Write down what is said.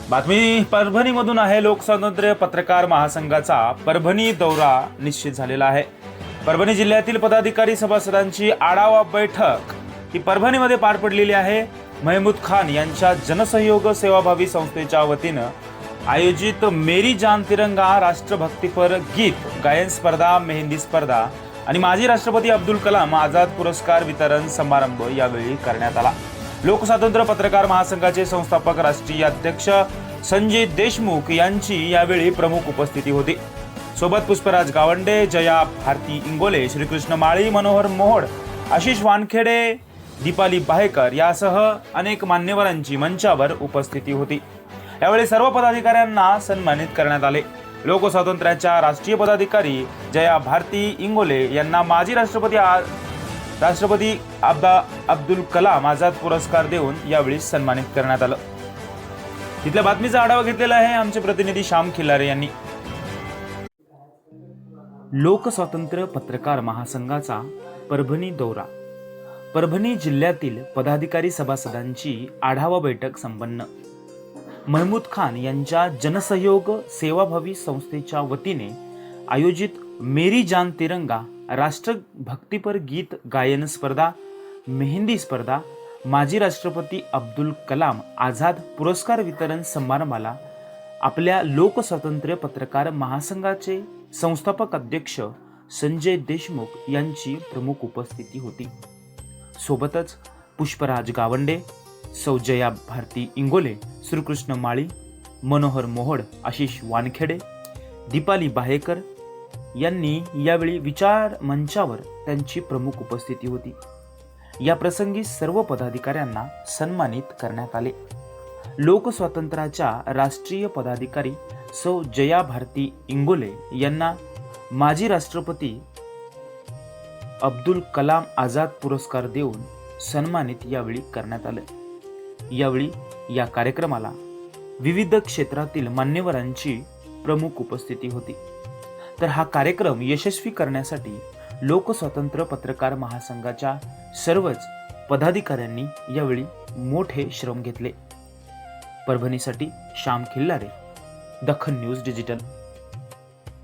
बातमी परभणीमधून आहे। लोकस्वातंत्र्य पत्रकार महासंघाचा परभणी दौरा निश्चित झालेला आहे। परभणी जिल्ह्यातील पदाधिकारी सभासदांची आढावा बैठक ही परभणीमध्ये पार पडलेली आहे। महमूद खान यांच्या जनसहयोग सेवाभावी संस्थेच्या वतीनं आयोजित मेरी जान तिरंगा राष्ट्रभक्तीपर गीत गायन स्पर्धा, मेहंदी स्पर्धा आणि माजी राष्ट्रपती अब्दुल कलाम आझाद पुरस्कार वितरण समारंभ यावेळी करण्यात आला। लोकस्वातंत्र्य पत्रकार महासंघाचे संस्थापक राष्ट्रीय अध्यक्ष संजय देशमुख यांची यावेळी प्रमुख उपस्थिती होती। सोबत पुष्पराज गावंडे, जया भारती इंगोले, श्रीकृष्ण माळी, मनोहर मोहोड, आशिष वानखेडे, दीपाली बाहेकर यासह अनेक मान्यवरांची मंचावर उपस्थिती होती। यावेळी सर्व पदाधिकाऱ्यांना सन्मानित करण्यात आले। लोकस्वातंत्र्याच्या राष्ट्रीय पदाधिकारी जया भारती इंगोले यांना माजी राष्ट्रपती अब्दुल कलाम आझाद पुरस्कार देऊन यावेळी सन्मानित करण्यात आलं। तिथल्या बातमीचा आढावा घेतलेला आहे आमचे प्रतिनिधी श्याम खिल्लारे यांनी। लोकस्वातंत्र्य पत्रकार महासंघाचा परभणी दौरा। परभणी जिल्ह्यातील पदाधिकारी सभासदांची आढावा बैठक संपन्न। महमूद खान यांच्या जनसहयोग सेवाभावी संस्थेच्या वतीने आयोजित मेरी जान तिरंगा राष्ट्रभक्तीपर गीत गायन स्पर्धा, मेहंदी स्पर्धा, माजी राष्ट्रपती अब्दुल कलाम आझाद पुरस्कार वितरण समारंभाला आपल्या लोकस्वातंत्र्य पत्रकार महासंघाचे संस्थापक अध्यक्ष संजय देशमुख यांची प्रमुख उपस्थिती होती। सोबतच पुष्पराज गावंडे, जया भारती इंगोले, श्रीकृष्ण माळी, मनोहर मोहोड, आशिष वानखेडे, दीपाली बाहेकर यांनी यावेळी विचार मंचावर त्यांची प्रमुख उपस्थिती होती। या प्रसंगी सर्व पदाधिकाऱ्यांना सन्मानित करण्यात आले। लोकस्वातंत्र्याच्या राष्ट्रीय पदाधिकारी जया भारती इंगोले यांना माजी राष्ट्रपती अब्दुल कलाम आझाद पुरस्कार देऊन सन्मानित यावेळी करण्यात आले। यावेळी या कार्यक्रमाला विविध क्षेत्रातील मान्यवरांची प्रमुख उपस्थिती होती। तर हा कार्यक्रम यशस्वी करण्यासाठी लोकस्वातंत्र्य पत्रकार महासंघाच्या सर्वच पदाधिकाऱ्यांनी यावेळी मोठे श्रम घेतले। परभणीसाठी श्याम खिल्लारे, दख्खन न्यूज डिजिटल।